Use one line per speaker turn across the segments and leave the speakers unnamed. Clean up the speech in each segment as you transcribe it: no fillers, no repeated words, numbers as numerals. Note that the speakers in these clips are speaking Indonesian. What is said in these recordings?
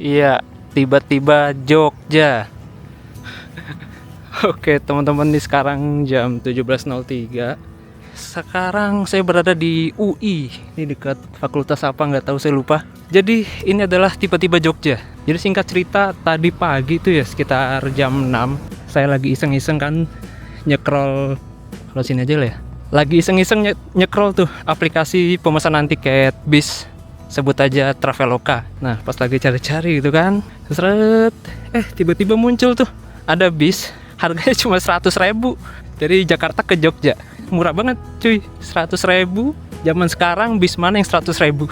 Iya, tiba-tiba Jogja. Oke, teman-teman, nih sekarang jam 17.03. Sekarang saya berada di UI, di dekat fakultas apa nggak tahu, saya lupa. Jadi ini adalah tiba-tiba Jogja. Jadi singkat cerita, tadi pagi itu ya sekitar jam 6, saya lagi iseng-iseng kan nyekrol, kalau sini aja lah ya. Lagi iseng-iseng nyekrol tuh aplikasi pemesanan tiket bis, sebut aja Traveloka. Nah, pas lagi cari-cari gitu kan, seret, tiba-tiba muncul tuh ada bis, harganya cuma 100.000 dari Jakarta ke Jogja. Murah banget cuy, 100.000. Zaman sekarang bis mana yang 100.000?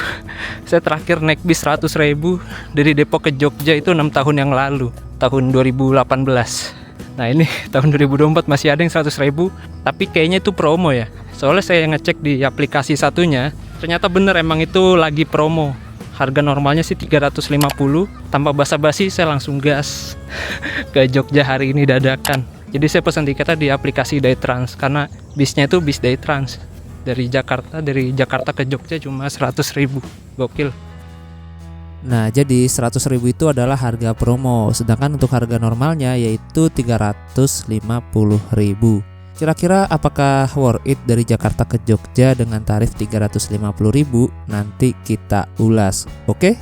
Saya terakhir naik bis 100.000 dari Depok ke Jogja itu 6 tahun yang lalu, tahun 2018. Nah ini tahun 2024 masih ada yang 100.000, tapi kayaknya itu promo ya. Soalnya saya ngecek di aplikasi satunya, ternyata bener emang itu lagi promo. Harga normalnya sih 350, tanpa basa-basi saya langsung gas ke Jogja hari ini dadakan. Jadi saya pesan tiketnya di aplikasi Daytrans, karena bisnya itu bis Daytrans. Dari Jakarta ke Jogja cuma 100.000. Gokil.
Nah, jadi 100.000 itu adalah harga promo, sedangkan untuk harga normalnya yaitu 350.000. Kira-kira apakah worth it dari Jakarta ke Jogja dengan tarif 350.000? Nanti kita ulas, oke?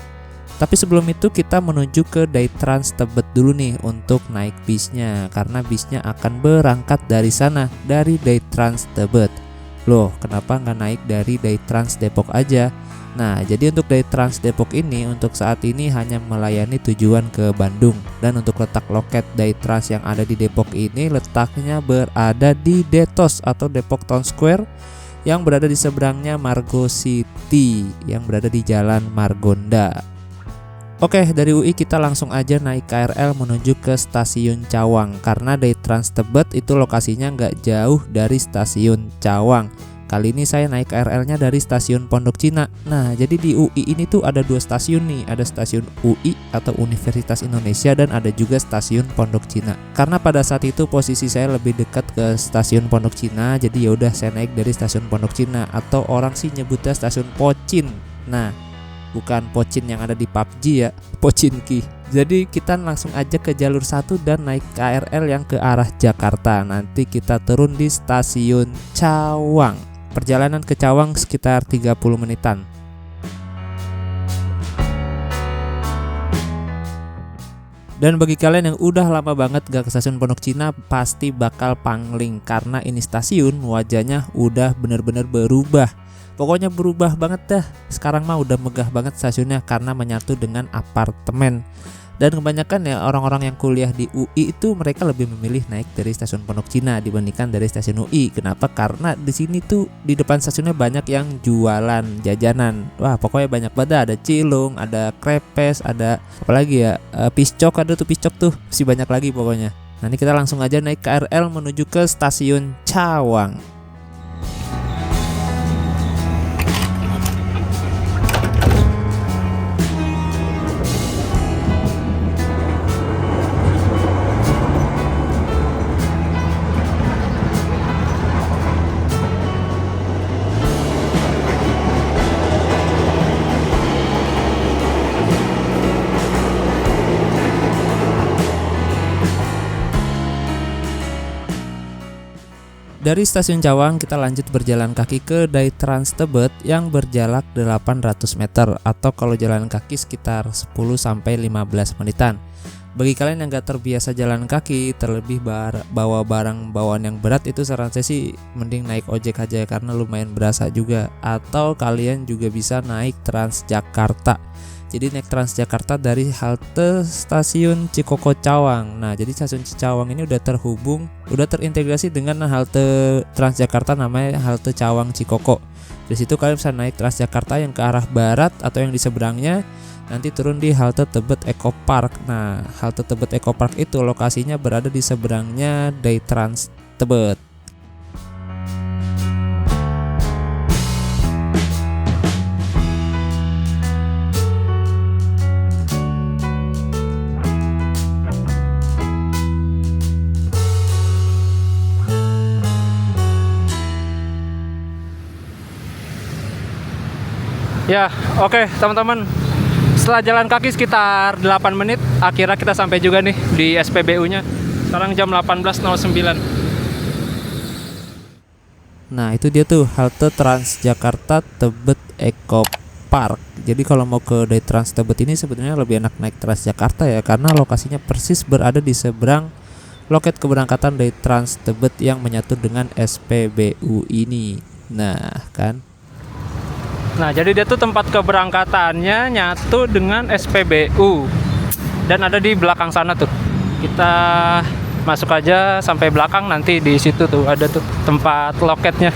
Tapi sebelum itu kita menuju ke Daytrans Tebet dulu nih untuk naik bisnya, karena bisnya akan berangkat dari sana, dari Daytrans Tebet. Loh, kenapa nggak naik dari Daytrans Depok aja? Nah, jadi untuk Daytrans Depok ini untuk saat ini hanya melayani tujuan ke Bandung. Dan untuk letak loket Daytrans yang ada di Depok ini letaknya berada di Detos atau Depok Town Square, yang berada di seberangnya Margo City yang berada di Jalan Margonda. Oke, dari UI kita langsung aja naik KRL menuju ke Stasiun Cawang, karena Daytrans Tebet itu lokasinya nggak jauh dari Stasiun Cawang. Kali ini saya naik KRL-nya dari Stasiun Pondok Cina. Nah, jadi di UI ini tuh ada 2 stasiun nih. Ada stasiun UI atau Universitas Indonesia, dan ada juga stasiun Pondok Cina. Karena pada saat itu posisi saya lebih dekat ke stasiun Pondok Cina, jadi ya udah saya naik dari stasiun Pondok Cina, atau orang sih nyebutnya stasiun Pocin. Nah, bukan Pocin yang ada di PUBG ya, Pocinki. Jadi kita langsung aja ke jalur 1 dan naik KRL yang ke arah Jakarta. Nanti kita turun di Stasiun Cawang. Perjalanan ke Cawang sekitar 30 menitan. Dan bagi kalian yang udah lama banget gak ke stasiun Pondok Cina, pasti bakal pangling, karena ini stasiun wajahnya udah bener-bener berubah. Pokoknya berubah banget dah. Sekarang mah udah megah banget stasiunnya karena menyatu dengan apartemen. Dan kebanyakan ya orang-orang yang kuliah di UI itu mereka lebih memilih naik dari stasiun Pondok Cina dibandingkan dari stasiun UI. Kenapa? Karena di sini tuh di depan stasiunnya banyak yang jualan jajanan. Wah, pokoknya banyak banget. Ada cilung, ada krepes, ada apalagi ya, piscok, ada tuh piscok tuh. Masih banyak lagi pokoknya. Nanti kita langsung aja naik KRL menuju ke Stasiun Cawang. Dari Stasiun Cawang kita lanjut berjalan kaki ke Daytrans Tebet yang berjarak 800 meter, atau kalau jalan kaki sekitar 10-15 menitan. Bagi kalian yang gak terbiasa jalan kaki, terlebih bawa barang bawaan yang berat, itu saran saya sih mending naik ojek aja karena lumayan berasa juga. Atau kalian juga bisa naik Transjakarta. Jadi naik Transjakarta dari halte Stasiun Cikoko Cawang. Nah, jadi stasiun Cawang ini udah terintegrasi dengan halte Transjakarta namanya halte Cawang Cikoko. Di situ kalian bisa naik Transjakarta yang ke arah barat atau yang di seberangnya, nanti turun di halte Tebet Eco Park. Nah, halte Tebet Eco Park itu lokasinya berada di seberangnya Daytrans Tebet.
Ya, oke teman-teman. Setelah jalan kaki sekitar 8 menit, akhirnya kita sampai juga nih di SPBU-nya. Sekarang jam 18.09.
Nah itu dia tuh halte Transjakarta Tebet Eco Park. Jadi kalau mau ke Day Trans Tebet ini sebenarnya lebih enak naik Transjakarta ya, karena lokasinya persis berada di seberang loket keberangkatan Day Trans Tebet yang menyatu dengan SPBU ini. Nah kan.
Nah jadi dia tuh tempat keberangkatannya nyatu dengan SPBU dan ada di belakang sana tuh. Kita masuk aja sampai belakang, nanti di situ tuh ada tuh tempat loketnya.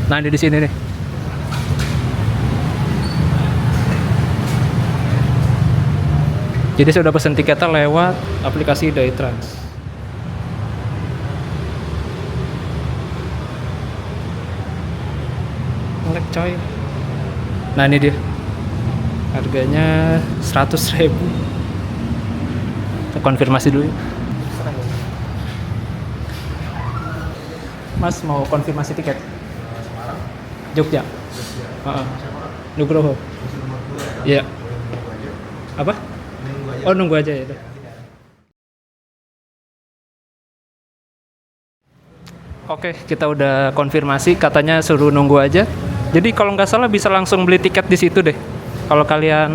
Nah di sini nih. Jadi saya udah pesen tiketnya lewat aplikasi Day Trans. Ngelek coy. Nah ini dia. Harganya 100.000. Kita konfirmasi dulu. Mas mau konfirmasi tiket? Jogja. Nugroho. Iya. Apa? Oh nunggu aja ya. Oke, kita udah konfirmasi, katanya suruh nunggu aja. Jadi kalau nggak salah bisa langsung beli tiket di situ deh. Kalau kalian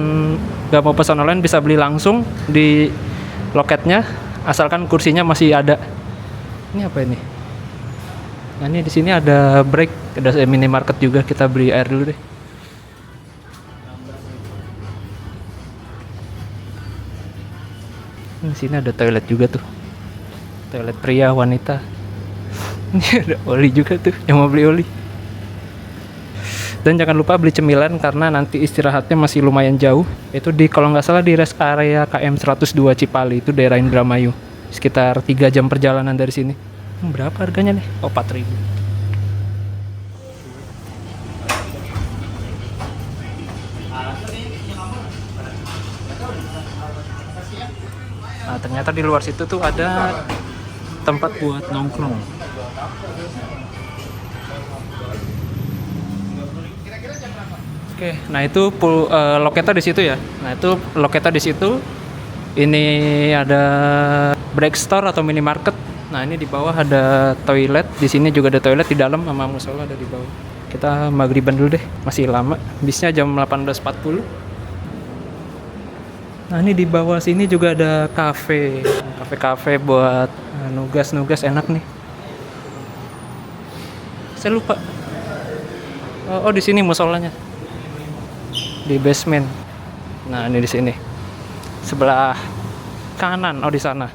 nggak mau pesan online bisa beli langsung di loketnya, asalkan kursinya masih ada. Ini apa ini? Nah ini di sini ada break, ada minimarket juga, kita beli air dulu deh. Di sini ada toilet juga tuh, toilet pria wanita. Ini ada oli juga tuh, yang mau beli oli. Dan jangan lupa beli cemilan karena nanti istirahatnya masih lumayan jauh. Itu di kalau nggak salah di rest area KM 102 Cipali, itu daerah Indramayu. Sekitar 3 jam perjalanan dari sini. Berapa harganya nih? Oh 4.000. Nah ternyata di luar situ tuh ada tempat buat nongkrong. Oke, nah itu loketnya di situ ya. Nah itu loketnya di situ. Ini ada break store atau minimarket. Nah ini di bawah ada toilet. Di sini juga ada toilet, di dalam sama musola ada di bawah. Kita maghriban dulu deh, masih lama. Bisnya jam 18.40. Nah ini di bawah sini juga ada kafe buat nugas enak nih. Saya lupa. Oh di sini musolanya. Di basement. Nah, ini di sini. Sebelah kanan, oh di sana.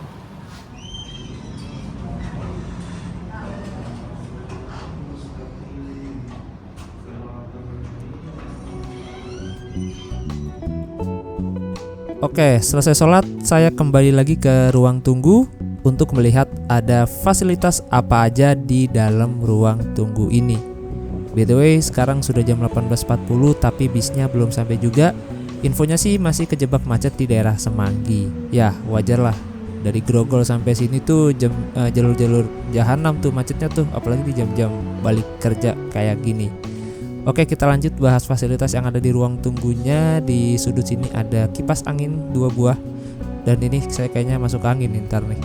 Oke, selesai sholat, saya kembali lagi ke ruang tunggu untuk melihat ada fasilitas apa aja di dalam ruang tunggu ini. By the way, sekarang sudah jam 18.40 tapi bisnya belum sampai juga. Infonya sih masih kejebak macet di daerah Semanggi. Ya, wajar lah. Dari Grogol sampai sini tuh jalur-jalur jahanam tuh macetnya tuh, apalagi di jam-jam balik kerja kayak gini. Oke, kita lanjut bahas fasilitas yang ada di ruang tunggunya. Di sudut sini ada kipas angin 2 buah. Dan ini saya kayaknya masuk angin ntar nih.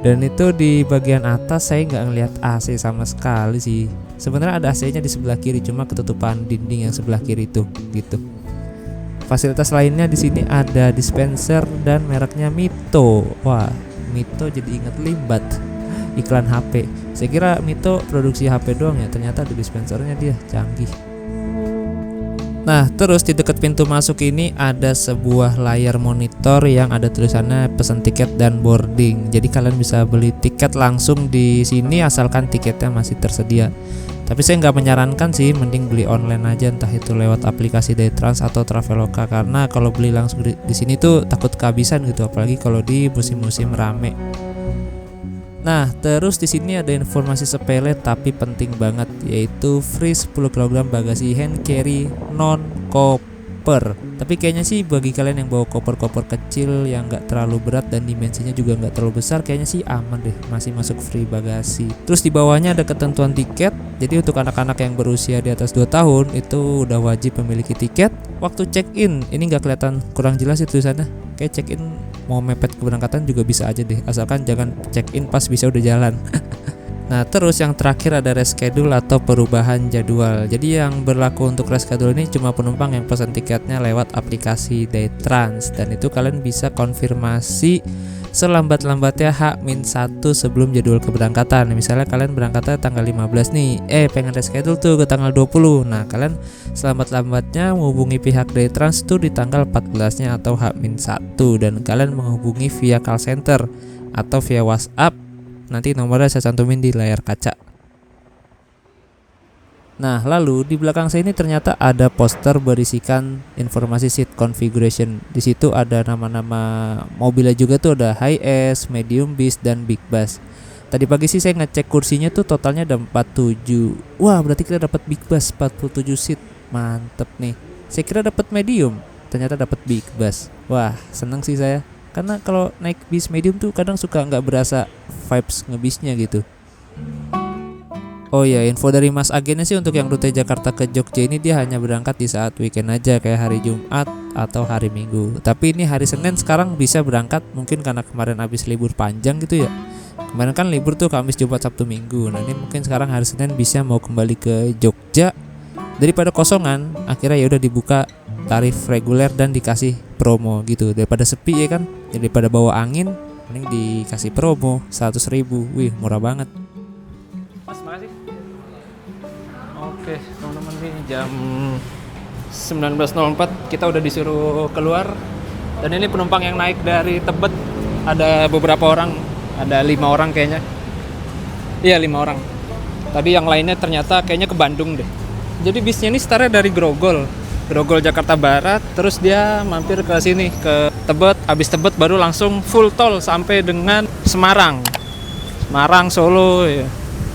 Dan itu di bagian atas saya nggak ngelihat AC sama sekali sih. Sebenarnya ada AC-nya di sebelah kiri, cuma ketutupan dinding yang sebelah kiri itu gitu. Fasilitas lainnya di sini ada dispenser dan mereknya Mito. Wah, Mito jadi ingat Limbat. Iklan HP. Saya kira Mito produksi HP doang ya, ternyata ada dispensernya dia, canggih. Nah, terus di dekat pintu masuk ini ada sebuah layar monitor yang ada tulisannya pesan tiket dan boarding. Jadi kalian bisa beli tiket langsung di sini asalkan tiketnya masih tersedia. Tapi saya nggak menyarankan sih, mending beli online aja, entah itu lewat aplikasi Day Trans atau Traveloka, karena kalau beli langsung di sini tuh takut kehabisan gitu, apalagi kalau di musim-musim rame. Nah, terus di sini ada informasi sepele tapi penting banget, yaitu free 10 kg bagasi hand carry non koper. Tapi kayaknya sih bagi kalian yang bawa koper-koper kecil yang nggak terlalu berat dan dimensinya juga nggak terlalu besar, kayaknya sih aman deh, masih masuk free bagasi. Terus di bawahnya ada ketentuan tiket. Jadi untuk anak-anak yang berusia di atas 2 tahun itu udah wajib memiliki tiket. Waktu check-in ini nggak kelihatan, kurang jelas itu sana. Kayak check-in mau mepet keberangkatan juga bisa aja deh, asalkan jangan check-in pas bisa udah jalan. Nah, terus yang terakhir ada reschedule atau perubahan jadwal. Jadi yang berlaku untuk reschedule ini cuma penumpang yang pesan tiketnya lewat aplikasi Daytrans, dan itu kalian bisa konfirmasi selambat-lambatnya H-1 sebelum jadwal keberangkatan. Misalnya kalian berangkatnya tanggal 15 nih, pengen reschedule tuh ke tanggal 20. Nah, kalian selambat-lambatnya menghubungi pihak Daytrans tuh di tanggal 14-nya atau H-1, dan kalian menghubungi via call center atau via WhatsApp. Nanti nomornya saya cantumin di layar kaca. Nah, lalu di belakang saya ini ternyata ada poster berisikan informasi seat configuration. Di situ ada nama-nama mobilnya juga tuh, ada Hiace, Medium Beast, dan Big Bass. Tadi pagi sih saya ngecek kursinya tuh totalnya ada 47. Wah, berarti kita dapat Big Bass 47 seat. Mantep nih. Saya kira dapat medium, ternyata dapat Big Bass. Wah, seneng sih saya. Karena kalau naik bis medium tuh kadang suka nggak berasa vibes ngebisnya gitu. Oh ya, info dari Mas agennya sih untuk yang rute Jakarta ke Jogja ini dia hanya berangkat di saat weekend aja, kayak hari Jumat atau hari Minggu. Tapi ini hari Senin sekarang bisa berangkat, mungkin karena kemarin habis libur panjang gitu ya. Kemarin kan libur tuh Kamis, Jumat, Sabtu, Minggu. Nah, ini mungkin sekarang hari Senin bisa mau kembali ke Jogja. Daripada kosongan, akhirnya ya udah dibuka tarif reguler dan dikasih promo gitu. Daripada sepi ya kan, daripada bawa angin, mending dikasih promo 100.000. Wih, murah banget.
Mas, makasih. Oke, teman-teman, nih jam 19.04 kita udah disuruh keluar. Dan ini penumpang yang naik dari Tebet ada beberapa orang, ada 5 orang kayaknya. Iya, 5 orang. Tadi yang lainnya ternyata kayaknya ke Bandung deh. Jadi bisnya ini startnya dari Grogol Jakarta Barat, terus dia mampir ke sini ke Tebet, habis Tebet baru langsung full tol sampai dengan Semarang, Solo ya.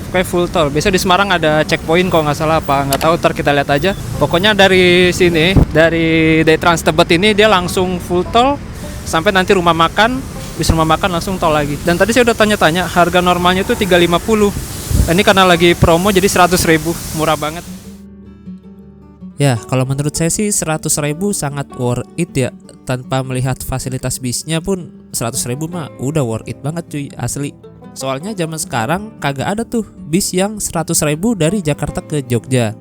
Kayak full tol. Biasa di Semarang ada checkpoint kalau nggak salah, apa nggak tahu, ntar kita lihat aja. Pokoknya dari sini, dari Daytrans Tebet ini dia langsung full tol sampai nanti rumah makan, bis rumah makan langsung tol lagi. Dan tadi saya udah tanya-tanya, harga normalnya itu 350. Ini karena lagi promo jadi 100.000, murah banget.
Ya, kalau menurut saya sih 100.000 sangat worth it ya. Tanpa melihat fasilitas bisnya pun 100.000 mah udah worth it banget cuy, asli. Soalnya zaman sekarang kagak ada tuh bis yang 100.000 dari Jakarta ke Jogja.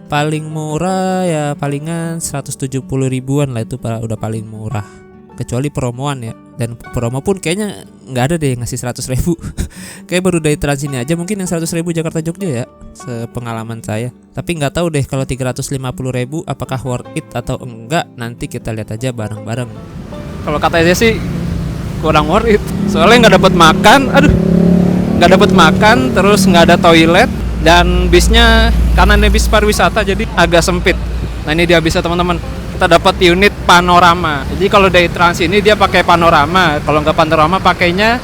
Paling murah ya palingan 170 ribuan lah, itu udah paling murah. Kecuali promoan ya. Dan promo pun kayaknya nggak ada deh yang ngasih 100.000. Kayak baru dari Trans ini aja mungkin yang 100.000 Jakarta Jogja ya, sepengalaman saya. Tapi nggak tahu deh kalau 350.000 apakah worth it atau enggak, nanti kita lihat aja bareng-bareng.
Kalau kata saya sih kurang worth it. Soalnya nggak dapat makan, nggak dapat makan, terus nggak ada toilet, dan bisnya karena ini bis pariwisata jadi agak sempit. Nah, ini dia bisa teman-teman. Kita dapat unit panorama. Jadi kalau dari Trans ini dia pakai panorama. Kalau nggak panorama pakainya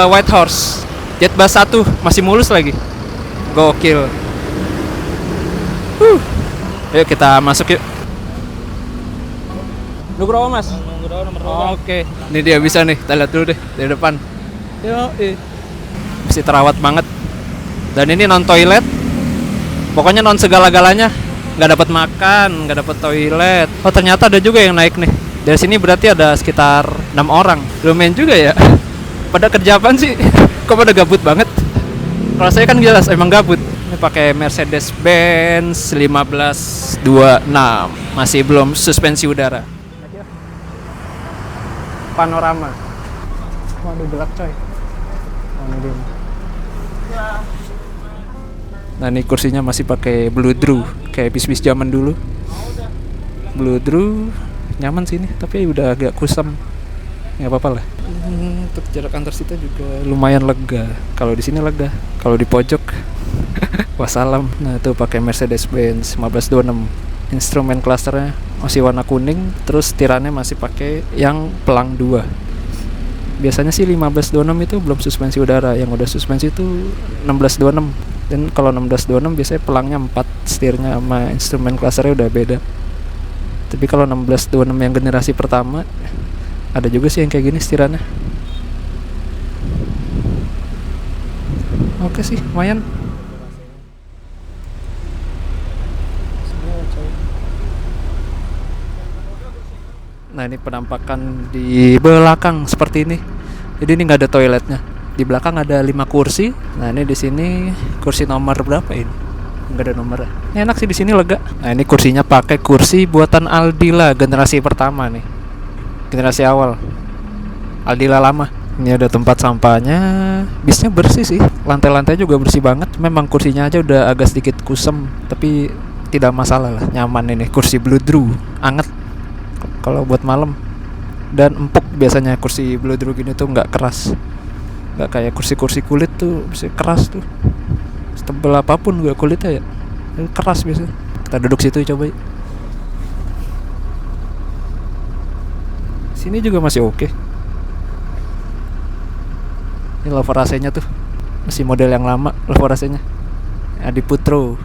White Horse. Jet Bus 1 masih mulus lagi. Gokil. Yuk kita masuk yuk. Lu berapa Mas? Nomor 2. Oke. Ini dia bisa nih. Kita lihat dulu deh dari depan. Yuk. Masih terawat banget. Dan ini non toilet. Pokoknya non segala-galanya. Nggak dapat makan, nggak dapat toilet. Oh, ternyata ada juga yang naik nih. Dari sini berarti ada sekitar 6 orang. Lumayan juga ya. Pada kerja apaan sih? Kok pada gabut banget? Kalau saya kan jelas emang gabut. Ini pakai Mercedes-Benz 1526. Masih belum suspensi udara. Panorama. Waduh, gelap coy. Nah, ini kursinya masih pakai Bluedrew, kayak bis-bis zaman dulu. Bluedrew nyaman sih ini, tapi udah agak kusam. Nggak apa-apa lah. Untuk jarak antar seatnya juga lumayan lega. Kalau di sini lega, kalau di pojok wassalam. Nah, itu pakai Mercedes-Benz 1526. Instrumen clusternya masih warna kuning, terus tirannya masih pakai yang pelang 2. Biasanya sih 1526 itu belum suspensi udara, yang udah suspensi itu 1626. Dan kalau 1626 biasanya pelangnya 4, setirnya sama instrumen clusternya udah beda. Tapi kalau 1626 yang generasi pertama ada juga sih yang kayak gini setirannya. Oke sih, lumayan. Nah, ini penampakan di belakang seperti ini. Jadi ini nggak ada toiletnya. Di belakang ada 5 kursi. Nah, ini di sini kursi nomor berapa ini? Nggak ada nomornya. Ini enak sih di sini, lega. Nah, ini kursinya pakai kursi buatan Aldila generasi pertama nih. Generasi awal. Aldila lama. Ini ada tempat sampahnya. Bisnya bersih sih. Lantai-lantai juga bersih banget. Memang kursinya aja udah agak sedikit kusem, tapi tidak masalah lah. Nyaman ini kursi Bluedroo. Anget kalau buat malam. Dan empuk biasanya kursi Bluedroo gini tuh nggak keras. Nggak kayak kursi-kursi kulit tuh bisa keras tuh. Setebal apapun juga kulitnya ya keras biasanya. Kita duduk situ coba. Sini juga masih oke. Ini lover AC-nya tuh masih model yang lama lover AC-nya. Adi Putro.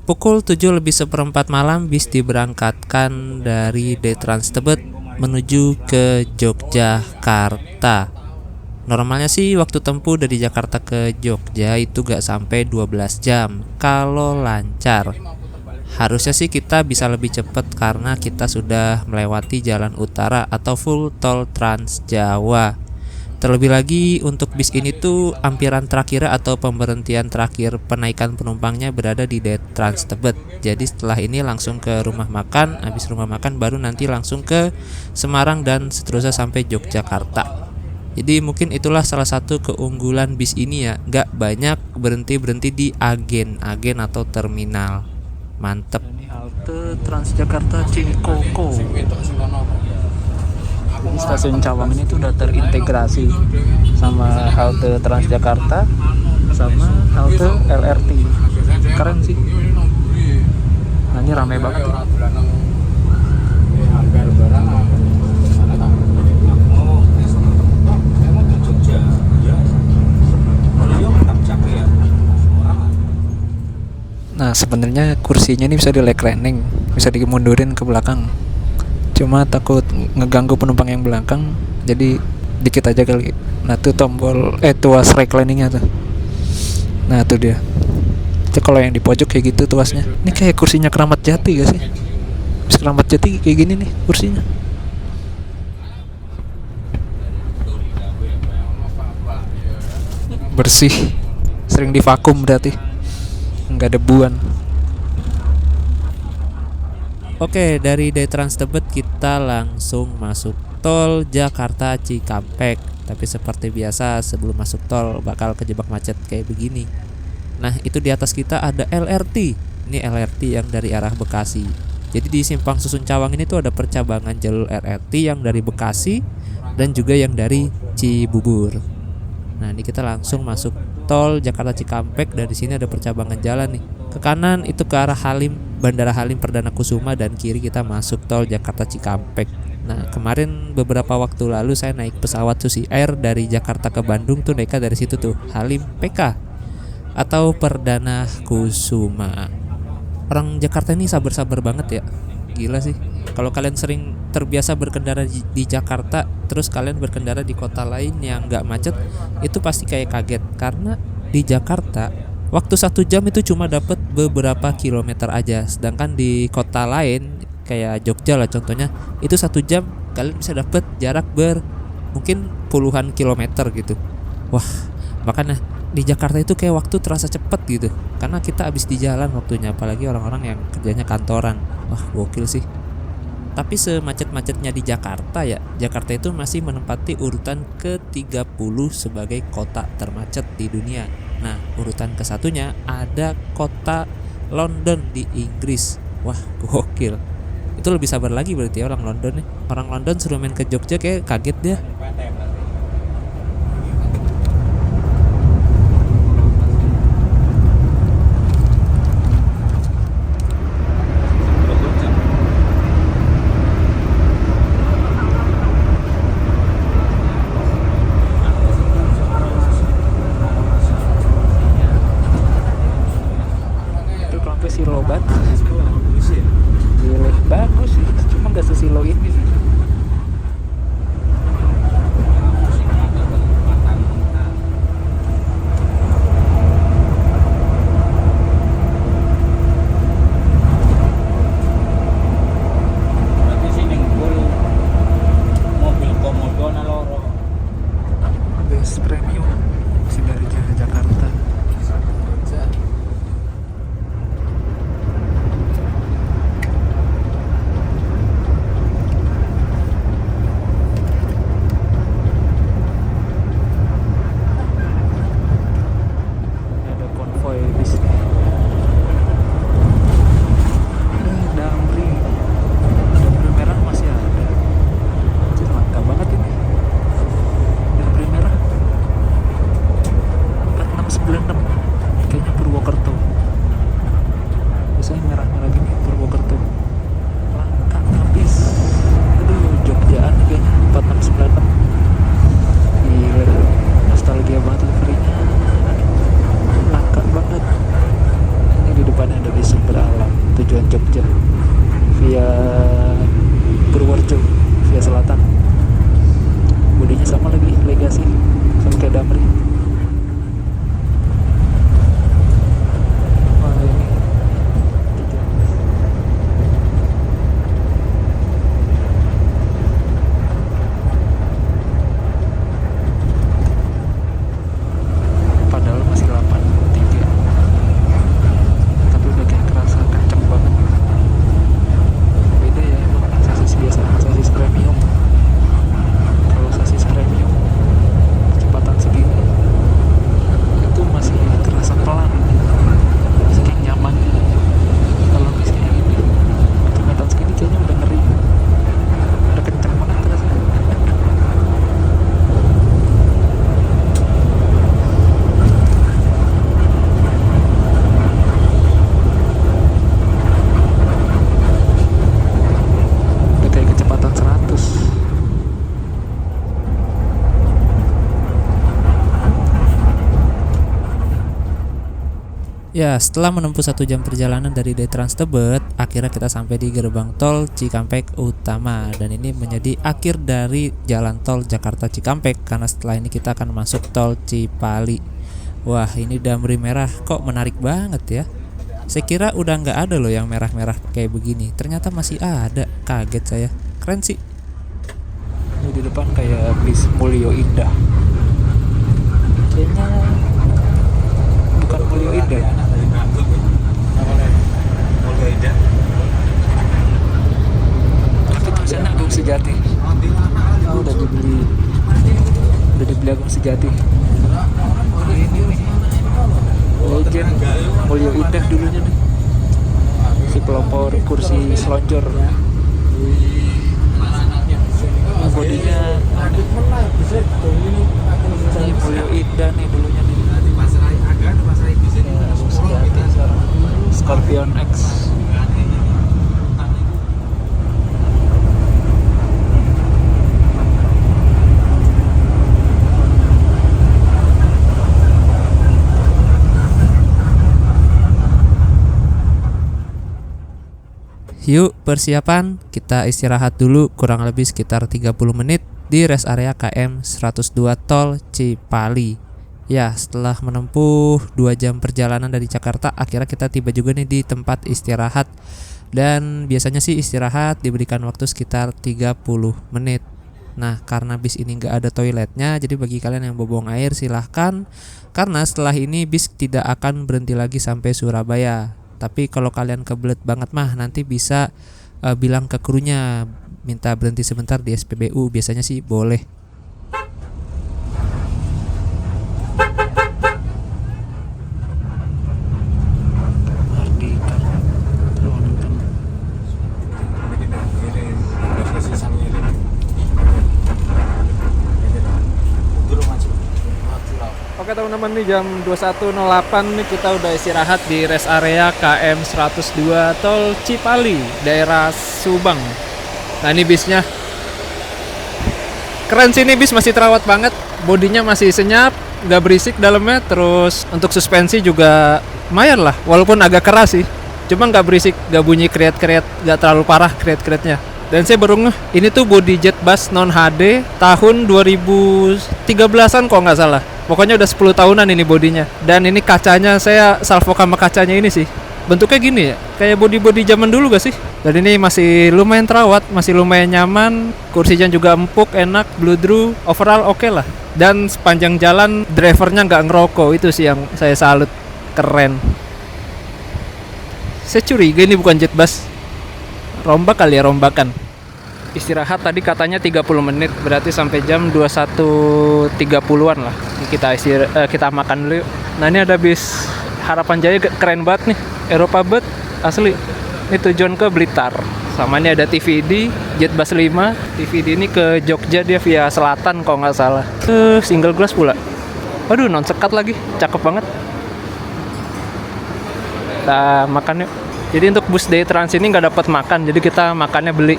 Pukul 7:04 malam bis diberangkatkan dari Trans Tebet menuju ke Yogyakarta. Normalnya sih waktu tempuh dari Jakarta ke Jogja itu gak sampai 12 jam kalau lancar. Harusnya sih kita bisa lebih cepat karena kita sudah melewati jalan utara atau full tol Trans Jawa. Terlebih lagi untuk bis ini tuh ampiran terakhir atau pemberhentian terakhir penaikan penumpangnya berada di Trans Tebet. Jadi setelah ini langsung ke rumah makan, habis rumah makan baru nanti langsung ke Semarang dan seterusnya sampai Yogyakarta. Jadi mungkin itulah salah satu keunggulan bis ini ya, gak banyak berhenti-berhenti di agen-agen atau terminal. Mantep.
Ini halte Transjakarta Cikoko. Jadi stasiun Cawang ini tuh udah terintegrasi sama halte Transjakarta sama halte LRT. Keren sih. Nah, ini ramai banget ya. Nah, sebenarnya kursinya ini bisa di-reclining, bisa dimundurin ke belakang. Cuma takut ngeganggu penumpang yang belakang, jadi dikit aja kali. Nah, tuh tombol tuas recliningnya tuh. Nah, tuh dia. Itu kalau yang di pojok kayak gitu tuasnya. Ini kayak kursinya Keramat Jati gak sih? Bis Keramat Jati kayak gini nih kursinya. Bersih. Sering divakum berarti. Enggak debuan.
Oke, dari Trans Tebet kita langsung masuk tol Jakarta Cikampek. Tapi seperti biasa sebelum masuk tol bakal kejebak macet kayak begini. Nah, itu di atas kita ada LRT. Ini LRT yang dari arah Bekasi. Jadi di Simpang Susun Cawang ini tuh ada percabangan jalur LRT yang dari Bekasi dan juga yang dari Cibubur. Nah, ini kita langsung masuk tol Jakarta Cikampek. Dari sini ada percabangan jalan nih. Ke kanan itu ke arah Halim, Bandara Halim Perdana Kusuma, dan kiri kita masuk tol Jakarta Cikampek. Nah, kemarin beberapa waktu lalu saya naik pesawat Susi Air dari Jakarta ke Bandung tuh naiknya dari situ tuh, Halim PK atau Perdana Kusuma. Orang Jakarta ini sabar-sabar banget ya. Gila sih. Kalau kalian sering terbiasa berkendara di Jakarta, terus kalian berkendara di kota lain yang nggak macet, itu pasti kayak kaget. Karena di Jakarta waktu 1 jam itu cuma dapat beberapa kilometer aja. Sedangkan di kota lain kayak Jogja lah contohnya, itu 1 jam kalian bisa dapat jarak mungkin puluhan kilometer gitu. Wah, makanya di Jakarta itu kayak waktu terasa cepet gitu. Karena kita habis di jalan waktunya, apalagi orang-orang yang kerjanya kantoran. Wah, gokil sih. Tapi semacet-macetnya di Jakarta ya, Jakarta itu masih menempati urutan ke-30 sebagai kota termacet di dunia. Nah, urutan ke-1-nya ada kota London di Inggris. Wah, gokil. Itu lebih sabar lagi berarti ya orang London nih. Orang London suruh main ke Jogja kayak kaget dia. Ya, setelah menempuh 1 jam perjalanan dari Day Trans Tebet, akhirnya kita sampai di gerbang tol Cikampek Utama. Dan ini menjadi akhir dari jalan tol Jakarta Cikampek, karena setelah ini kita akan masuk tol Cipali. Wah, ini Damri merah kok menarik banget ya. Saya kira udah nggak ada loh yang merah-merah kayak begini. Ternyata masih ada, kaget saya. Keren sih.
Ini di depan kayak bis Mulyo Indah. Kayaknya bukan Mulyo Indah ya.
Mulyo Indah.
Itu sana Agung Sejati. Oh, udah dibeli Agung Sejati. Ini nih legend Mulyo Indah dulunya nih. Si pelopor kursi selonjor. Bodinya ini Mulyo Indah nih dulunya nih. Agung Sejati sekarang Scorpion X.
Yuk, persiapan, kita istirahat dulu kurang lebih sekitar 30 menit di rest area KM 102 tol Cipali. Ya, setelah menempuh 2 jam perjalanan dari Jakarta, akhirnya kita tiba juga nih di tempat istirahat. Dan biasanya sih istirahat diberikan waktu sekitar 30 menit. Nah, karena bis ini nggak ada toiletnya, jadi bagi kalian yang buang air silahkan. Karena setelah ini bis tidak akan berhenti lagi sampai Surabaya. Tapi kalau kalian kebelet banget mah, nanti bisa bilang ke krunya minta berhenti sebentar di SPBU, biasanya sih boleh.
Oke teman-teman, nih jam 21.08 nih kita udah istirahat di rest area KM 102 tol Cipali, daerah Subang. Nah ini bisnya keren sih, ini bis masih terawat banget, bodinya masih senyap, gak berisik dalamnya. Terus untuk suspensi juga lumayan lah, walaupun agak keras sih, cuma gak berisik, gak bunyi kriat-kriat, gak terlalu parah kriat-kriatnya. Dan saya baru ngeh, ini tuh body jet bus non HD tahun 2013an kok nggak salah. Pokoknya udah 10 tahunan ini bodinya. Dan ini kacanya, saya salvo sama kacanya ini sih. Bentuknya gini ya, kayak body-body zaman dulu gak sih? Dan ini masih lumayan terawat, masih lumayan nyaman. Kursinya juga empuk, enak, bludru, overall oke lah. Dan sepanjang jalan drivernya nggak ngerokok, itu sih yang saya salut, keren. Saya curiga ini bukan jet bus, rombak kali ya, rombakan. Istirahat tadi katanya 30 menit, berarti sampai jam 21.30-an lah. Kita makan dulu yuk. Nah ini ada bis Harapan Jaya, keren banget nih, Eropa banget asli. Ini tujuan ke Blitar. Sama ini ada TVD Jet Bus 5. TVD ini ke Jogja, dia via selatan kalau nggak salah. Single glass pula. Aduh, non sekat lagi, cakep banget. Kita makan yuk. Jadi untuk bus Day Trans ini nggak dapat makan, jadi kita makannya beli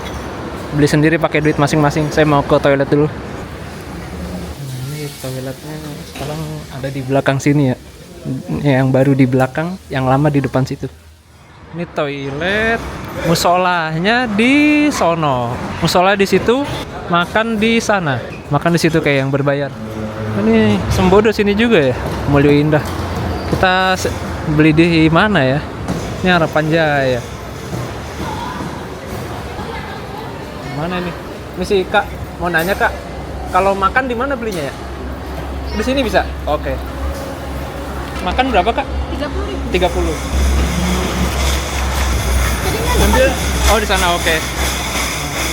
sendiri pakai duit masing-masing. Saya mau ke toilet dulu. Nah, ini toiletnya sekarang ada di belakang sini ya. Yang baru di belakang, yang lama di depan situ. Ini toilet, musolanya di sono. Musola di situ, makan di sana. Makan di situ kayak yang berbayar. Ini Sembodo sini juga ya, Mulyo Indah. Kita beli di mana ya? Ini Harapan Jaya. Mana ini? Ini sih Kak, mau nanya Kak, kalau makan di mana belinya ya? Di sini bisa? Oke. Makan berapa Kak? 30. Ambil, oh di sana, oke.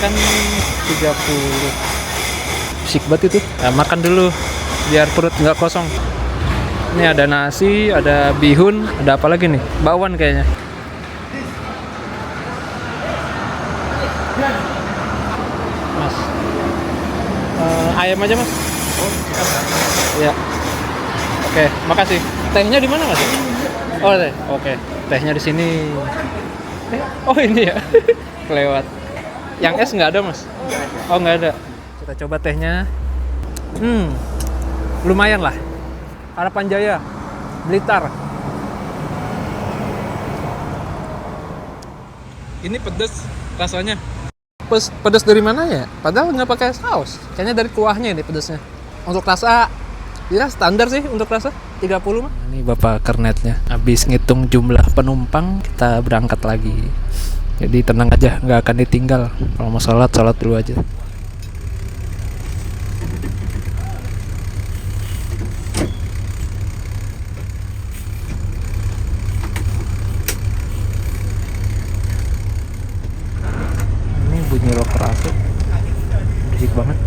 Kan 30. Sik banget itu. Nah, makan dulu, biar perut nggak kosong. Ini ada nasi, ada bihun, ada apa lagi nih? Bakwan kayaknya. Mas, ayam aja mas. Ya. Oke, makasih. Tehnya di mana mas? Oh teh, oke. Tehnya di sini. Oh ini ya. Kelewat. Yang es nggak ada mas? Oh nggak ada. Kita coba tehnya. Lumayan lah. Harapan Jaya, Blitar. Ini pedes rasanya. Pedes dari mana ya? Padahal nggak pakai saus. Kayaknya dari kuahnya ini pedesnya. Untuk rasa ya standar sih untuk rasa 30 mah. Ini Bapak Kernetnya. Habis ngitung jumlah penumpang, kita berangkat lagi. Jadi tenang aja, nggak akan ditinggal. Kalau mau sholat dulu aja. Ini bunyi rok kerasa, berisik banget.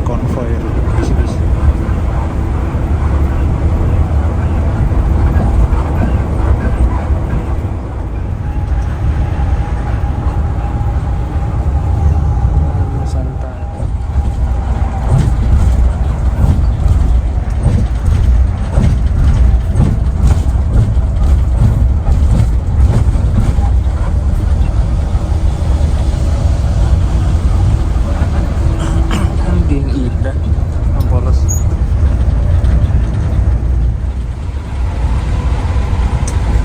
Konvoy bis-bis. Nusantara. Anjing indah, Ampolos.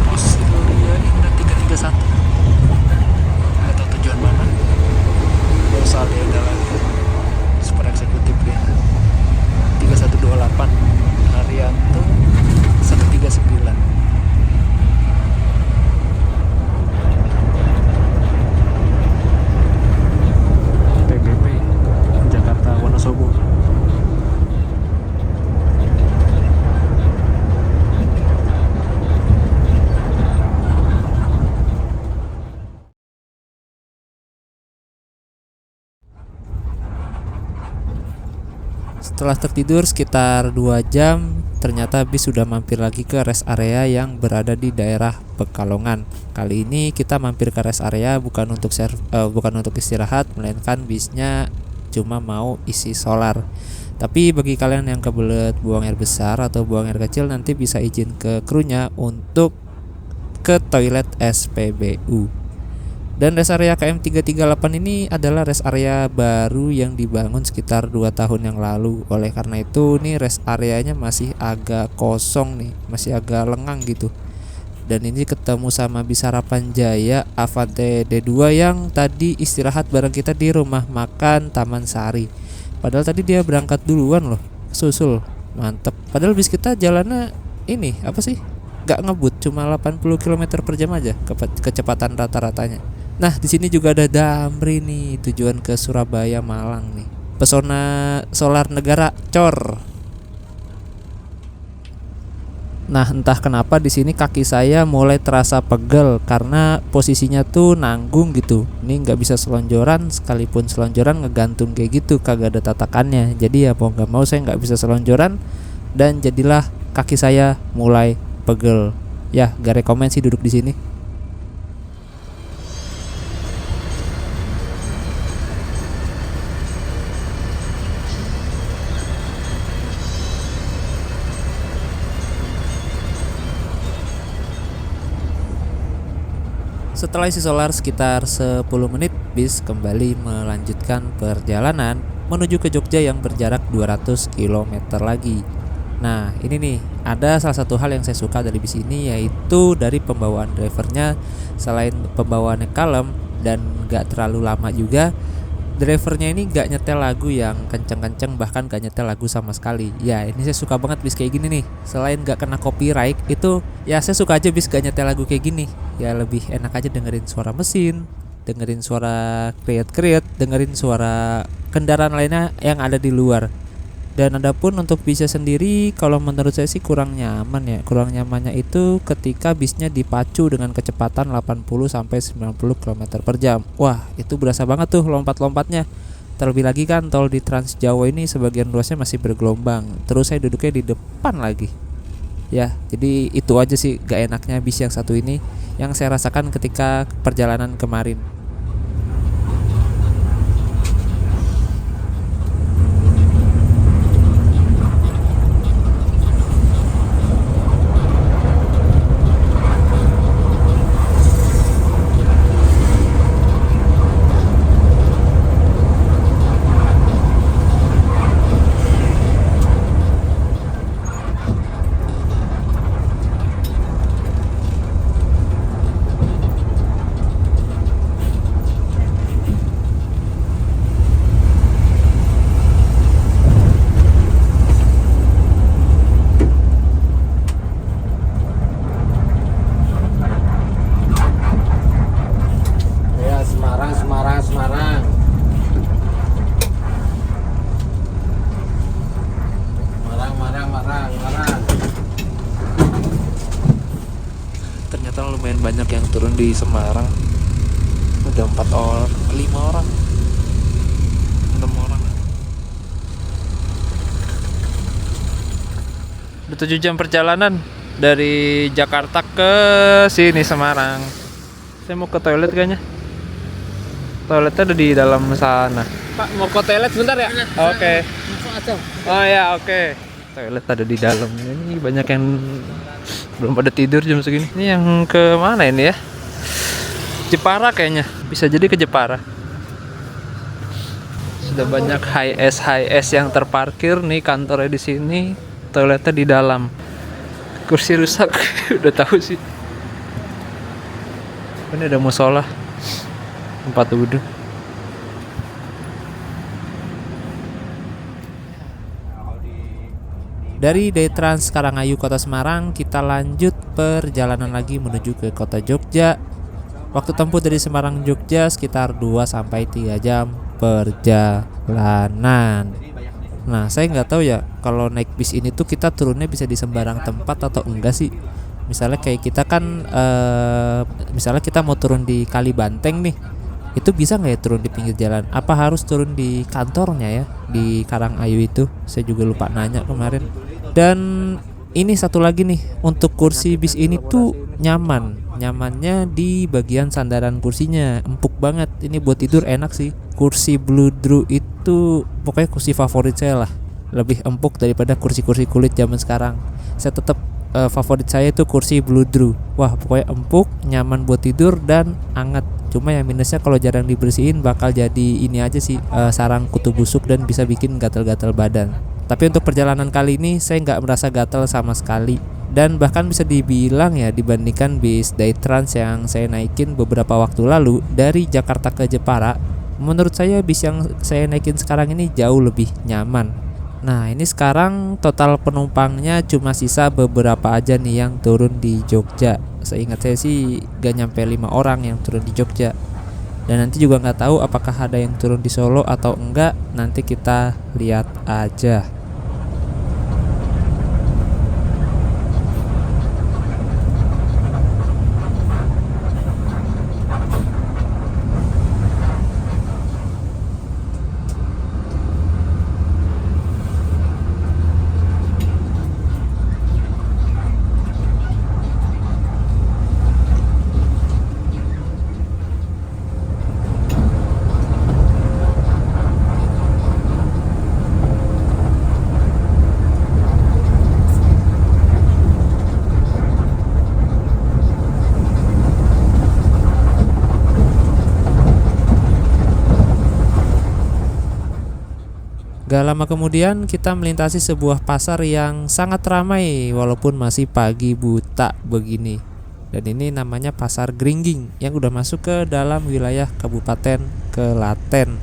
Terus Gloria Indah 331. Nggak tahu tujuan mana. Rosalia ada lagi. Super eksekutif dia. 3128. Haryanto 139. TBP Jakarta Wonosobo.
Setelah tertidur sekitar 2 jam, ternyata bis sudah mampir lagi ke rest area yang berada di daerah Pekalongan. Kali ini kita mampir ke rest area bukan untuk istirahat, melainkan bisnya cuma mau isi solar. Tapi bagi kalian yang kebelet buang air besar atau buang air kecil, nanti bisa izin ke krunya untuk ke toilet SPBU. Dan rest area KM 338 ini adalah rest area baru yang dibangun sekitar 2 tahun yang lalu. Oleh karena itu nih rest areanya masih agak kosong nih, masih agak lengang gitu. Dan ini ketemu sama bis Harapan Jaya Avante D2 yang tadi istirahat bareng kita di rumah makan Taman Sari. Padahal tadi dia berangkat duluan loh, susul, mantep. Padahal bis kita jalannya ini apa sih? Gak ngebut, cuma 80 km per jam aja kecepatan rata-ratanya. Nah, di sini juga ada Damri nih, tujuan ke Surabaya Malang nih. Pesona Solar Negara Cor. Nah, entah kenapa di sini kaki saya mulai terasa pegel karena posisinya tuh nanggung gitu. Ini nggak bisa selonjoran, sekalipun selonjoran ngegantung kayak gitu, kagak ada tatakannya. Jadi ya mau nggak mau saya nggak bisa selonjoran dan jadilah kaki saya mulai pegel. Ya, gak rekomen sih duduk di sini. Setelah isi solar sekitar 10 menit, bis kembali melanjutkan perjalanan menuju ke Jogja yang berjarak 200 km lagi. Nah, ini nih, ada salah satu hal yang saya suka dari bis ini, yaitu dari pembawaan drivernya. Selain pembawaannya kalem dan gak terlalu lama juga, drivernya ini gak nyetel lagu yang kenceng-kenceng, bahkan gak nyetel lagu sama sekali. Ya, ini saya suka banget bis kayak gini nih. Selain gak kena copyright, itu ya saya suka aja bis gak nyetel lagu kayak gini. Ya lebih enak aja dengerin suara mesin, dengerin suara kriet-kriet, dengerin suara kendaraan lainnya yang ada di luar. Dan adapun untuk bisnya sendiri, kalau menurut saya sih kurang nyaman ya. Kurang nyamannya itu ketika bisnya dipacu dengan kecepatan 80 sampai 90 km per jam. Wah, itu berasa banget tuh lompat-lompatnya. Terlebih lagi kan tol di Trans Jawa ini sebagian ruasnya masih bergelombang. Terus saya duduknya di depan lagi. Ya, jadi itu aja sih gak enaknya bis yang satu ini yang saya rasakan ketika perjalanan kemarin.
Ya, Semarang, Semarang, Semarang. Marang, marang, marang, marang.
Ternyata lumayan banyak yang turun di Semarang. Udah 4 orang, 5 orang, 6 orang.
Udah 7 jam perjalanan dari Jakarta ke sini Semarang. Saya mau ke toilet kayaknya. Toiletnya ada di dalam sana. Pak, mau ke toilet sebentar ya? Oke. Oh ya, oke. Toilet ada di dalam. Ini banyak yang belum pada tidur jam segini. Ini yang ke mana ini ya? Jepara kayaknya. Bisa jadi ke Jepara. Sudah banyak high-S yang terparkir nih, kantornya di sini, toiletnya di dalam. Kursi rusak, udah tahu sih. Ini ada musola, tempat duduk.
Dari Daytrans Karangayu Kota Semarang, kita lanjut perjalanan lagi menuju ke Kota Jogja. Waktu tempuh dari Semarang Jogja sekitar 2 sampai 3 jam perjalanan. Nah, saya nggak tahu ya kalau naik bis ini tuh kita turunnya bisa di sembarang tempat atau enggak sih. Misalnya kayak kita kan misalnya kita mau turun di Kalibanteng nih, itu bisa nggak ya turun di pinggir jalan? Apa harus turun di kantornya ya di Karangayu itu? Saya juga lupa nanya kemarin. Dan ini satu lagi nih, untuk kursi bis ini tuh nyamannya di bagian sandaran kursinya, empuk banget. Ini buat tidur enak sih. Kursi Bluedroo itu pokoknya kursi favorit saya lah, lebih empuk daripada kursi-kursi kulit zaman sekarang. Saya tetap favorit saya itu kursi Bluedroo. Wah, pokoknya empuk, nyaman buat tidur dan hangat. Cuma yang minusnya kalau jarang dibersihin bakal jadi ini aja sih, sarang kutu busuk dan bisa bikin gatal-gatal badan. Tapi untuk perjalanan kali ini saya nggak merasa gatal sama sekali. Dan bahkan bisa dibilang ya, dibandingkan bis Daytrans yang saya naikin beberapa waktu lalu dari Jakarta ke Jepara, menurut saya bis yang saya naikin sekarang ini jauh lebih nyaman. Nah, ini sekarang total penumpangnya cuma sisa beberapa aja nih yang turun di Jogja. Seingat saya sih gak nyampe 5 orang yang turun di Jogja. Dan nanti juga nggak tahu apakah ada yang turun di Solo atau enggak, nanti kita lihat aja. Gak lama kemudian kita melintasi sebuah pasar yang sangat ramai walaupun masih pagi buta begini. Dan ini namanya Pasar Gringging yang udah masuk ke dalam wilayah Kabupaten Klaten.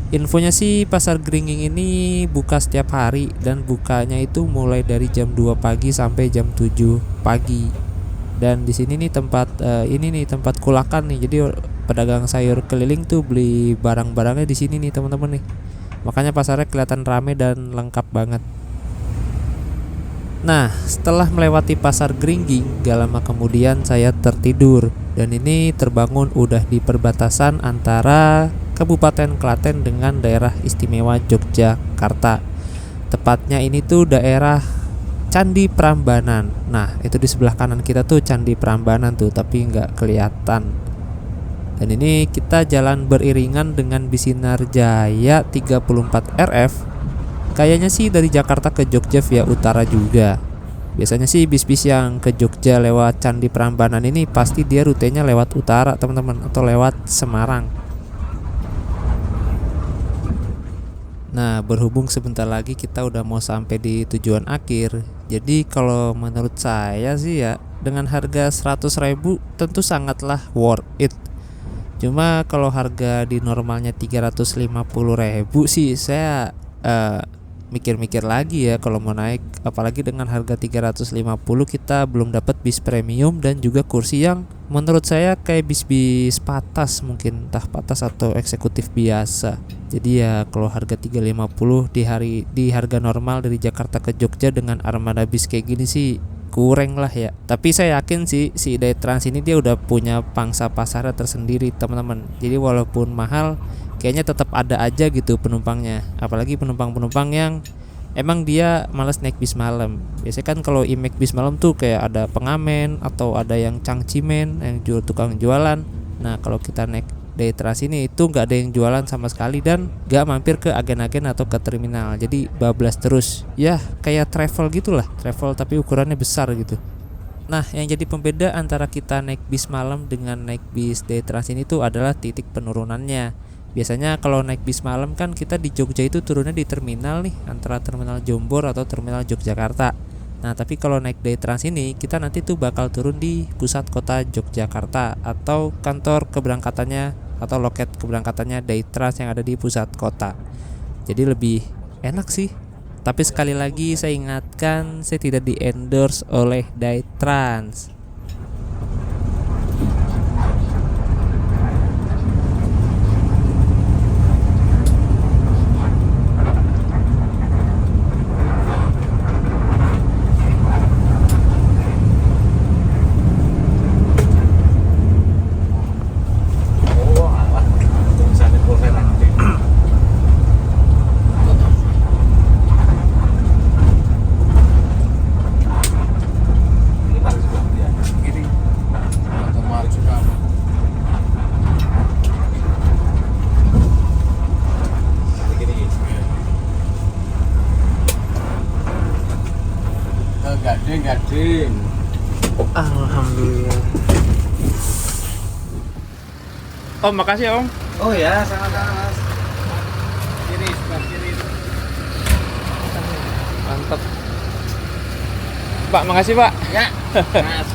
Infonya sih Pasar Gringging ini buka setiap hari dan bukanya itu mulai dari jam 2 pagi sampai jam 7 pagi. Dan di sini nih tempat tempat kulakan nih. Jadi pedagang sayur keliling tuh beli barang-barangnya di sini nih teman-teman nih. Makanya pasarnya kelihatan rame dan lengkap banget. Nah, setelah melewati pasar Gringging, gak lama kemudian saya tertidur. Dan ini terbangun udah di perbatasan antara Kabupaten Klaten dengan daerah istimewa Yogyakarta. Tepatnya ini tuh daerah Candi Prambanan. Nah, itu di sebelah kanan kita tuh Candi Prambanan tuh, tapi nggak kelihatan. Dan ini kita jalan beriringan dengan bis Sinar Jaya 34 RF. Kayaknya sih dari Jakarta ke Jogja via utara juga. Biasanya sih bis-bis yang ke Jogja lewat Candi Prambanan ini pasti dia rutenya lewat utara teman-teman, atau lewat Semarang. Nah, berhubung sebentar lagi kita udah mau sampai di tujuan akhir. Jadi kalau menurut saya sih ya, dengan harga 100.000 tentu sangatlah worth it. Cuma kalau harga di normalnya 350.000 sih saya mikir-mikir lagi ya kalau mau naik. Apalagi dengan harga 350 kita belum dapat bis premium dan juga kursi yang menurut saya kayak bis-bis patas, mungkin entah patas atau eksekutif biasa. Jadi ya kalau harga 350 di harga normal dari Jakarta ke Jogja dengan armada bis kayak gini sih kurang lah ya. Tapi saya yakin sih si Daytrans ini dia udah punya pangsa pasarnya tersendiri teman-teman. Jadi walaupun mahal kayaknya tetap ada aja gitu penumpangnya. Apalagi penumpang-penumpang yang emang dia malas naik bis malam. Biasanya kan kalau imek bis malam tuh kayak ada pengamen atau ada yang cangcimen, yang tukang jualan. Nah kalau kita naik Daytrans ini itu nggak ada yang jualan sama sekali dan nggak mampir ke agen-agen atau ke terminal. Jadi bablas terus. Ya kayak travel gitulah, travel tapi ukurannya besar gitu. Nah yang jadi pembeda antara kita naik bis malam dengan naik bis Daytrans ini tuh adalah titik penurunannya. Biasanya kalau naik bis malam kan kita di Jogja itu turunnya di terminal nih, antara terminal Jombor atau terminal Yogyakarta. Nah tapi kalau naik Daytrans ini kita nanti tuh bakal turun di pusat kota Yogyakarta atau kantor keberangkatannya atau loket keberangkatannya Daytrans yang ada di pusat kota. Jadi lebih enak sih. Tapi sekali lagi saya ingatkan, saya tidak di endorse oleh Daytrans.
Gading.
Alhamdulillah. Om, makasih Om.
Oh ya, sama-sama Mas. Kiri, sebelah kiri.
Mantap. Pak, makasih Pak.
Ya. Mas.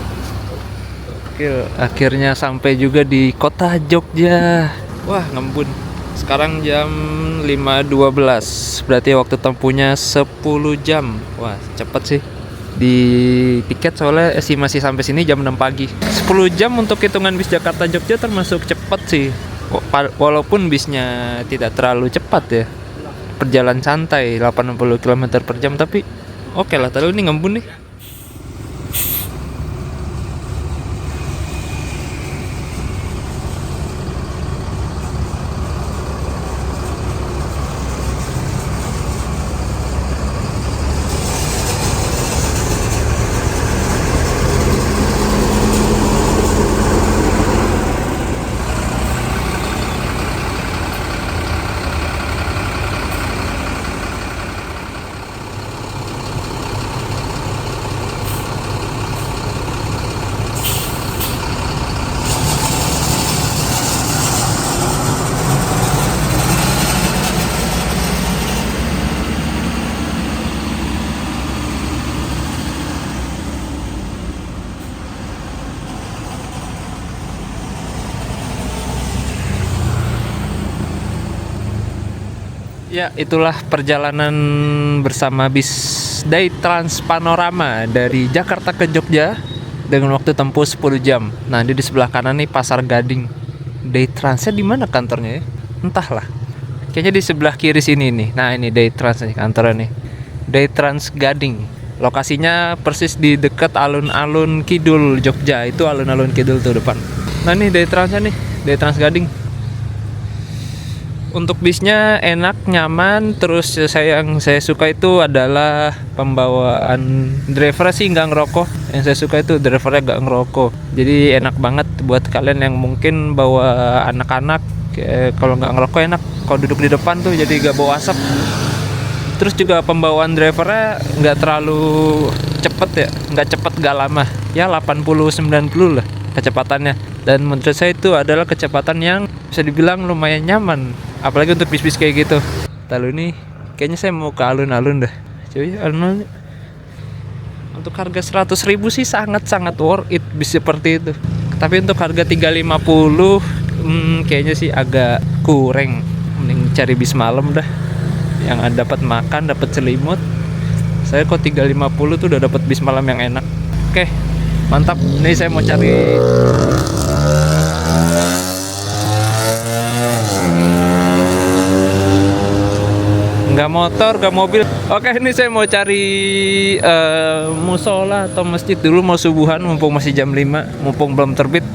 Oke, akhirnya sampai juga di kota Jogja. Wah, ngembun. Sekarang jam 5.12. Berarti waktu tempuhnya 10 jam. Wah, cepet sih. Di tiket soalnya estimasi sampai sini jam 6 pagi. 10 jam untuk hitungan bis Jakarta Jogja termasuk cepat sih. Walaupun bisnya tidak terlalu cepat ya. Perjalanan santai 80 km per jam, tapi oke lah, terlalu ini ngembun nih. Ya, itulah perjalanan bersama bis Daytrans Panorama dari Jakarta ke Jogja dengan waktu tempuh 10 jam. Nah, di sebelah kanan nih Pasar Gading. Daytransnya di mana kantornya ya? Entahlah. Kayak Kayaknya di sebelah kiri sini nih. Nah ini Daytrans nih kantornya nih. Daytrans Gading. Lokasinya persis di dekat alun-alun Kidul Jogja. Itu alun-alun Kidul tuh depan. Nah nih Daytransnya nih, Daytrans Gading. Untuk bisnya enak, nyaman. Terus yang saya suka itu adalah pembawaan driver sih nggak ngerokok. Yang saya suka itu drivernya nggak ngerokok. Jadi enak banget buat kalian yang mungkin bawa anak-anak. Kalau nggak ngerokok enak. Kalau duduk di depan tuh jadi nggak bau asap. Terus juga pembawaan drivernya nggak terlalu cepet ya, nggak cepet nggak lama. Ya 80-90 lah kecepatannya. Dan menurut saya itu adalah kecepatan yang bisa dibilang lumayan nyaman. Apalagi untuk bis-bis kayak gitu. Lalu ini kayaknya saya mau ke alun-alun dah. Cuy, alun-alun. Untuk harga 100.000 sih sangat-sangat worth it bis seperti itu. Tapi untuk harga 350 kayaknya sih agak kurang. Mending cari bis malam dah. Yang dapat makan, dapat selimut. Saya kok 350 tuh udah dapat bis malam yang enak. Oke, mantap. Ini saya mau cari nggak motor, nggak mobil. Oke, ini saya mau cari musola atau masjid dulu, mau subuhan mumpung masih jam 5, mumpung belum terbit.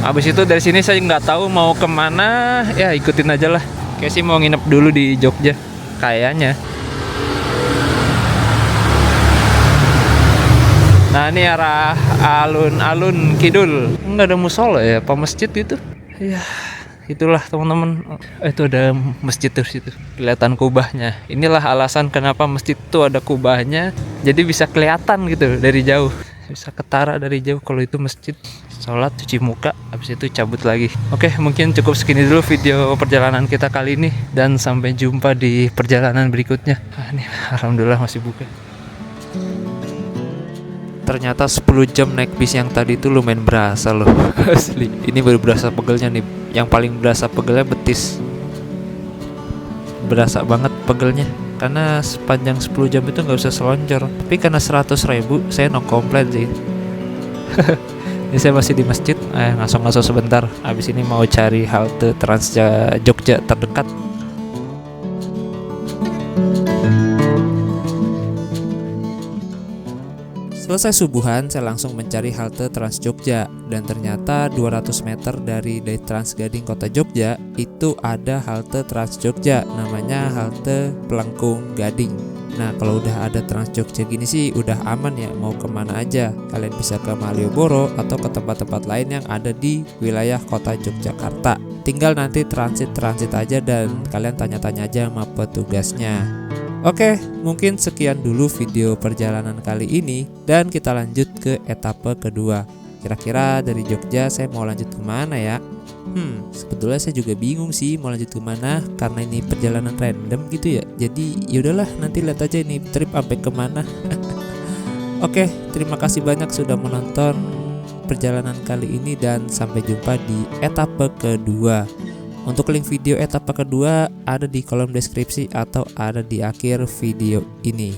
Habis itu dari sini saya nggak tahu mau kemana, ya ikutin aja lah. Kayak sih mau nginep dulu di Jogja, kayaknya. Nah ini arah alun-alun Kidul. Nggak ada musola ya, apa masjid gitu? Ya. Itulah teman-teman, itu ada masjid terus itu kelihatan kubahnya. Inilah alasan kenapa masjid itu ada kubahnya, jadi bisa kelihatan gitu dari jauh, bisa ketara dari jauh kalau itu masjid. Sholat, cuci muka, habis itu cabut lagi. Oke, mungkin cukup segini dulu video perjalanan kita kali ini, dan sampai jumpa di perjalanan berikutnya. Ini alhamdulillah masih buka.
Ternyata 10 jam naik bis yang tadi itu lumayan berasa loh. Asli. Ini baru berasa pegelnya nih. Yang paling berasa pegelnya betis. Berasa banget pegelnya. Karena sepanjang 10 jam itu gak usah selonjor. Tapi karena 100.000 saya no komplain sih. Ini saya masih di masjid. Ngaso-ngaso sebentar. Habis ini mau cari halte Trans Jogja terdekat. Selesai subuhan, saya langsung mencari halte Trans Jogja, dan ternyata 200 meter dari Daytrans Gading Kota Jogja itu ada halte Trans Jogja, namanya halte Pelengkung Gading. Nah kalau udah ada Trans Jogja gini sih udah aman ya, mau kemana aja. Kalian bisa ke Malioboro atau ke tempat-tempat lain yang ada di wilayah Kota Yogyakarta. Tinggal nanti transit aja dan kalian tanya-tanya aja sama petugasnya. Oke, mungkin sekian dulu video perjalanan kali ini, dan kita lanjut ke etape kedua. Kira-kira dari Jogja saya mau lanjut kemana ya? Sebetulnya saya juga bingung sih mau lanjut kemana, karena ini perjalanan random gitu ya. Jadi yaudahlah, nanti lihat aja ini trip sampai kemana. Oke, terima kasih banyak sudah menonton perjalanan kali ini, dan sampai jumpa di etape kedua. Untuk link video etapa kedua ada di kolom deskripsi atau ada di akhir video ini.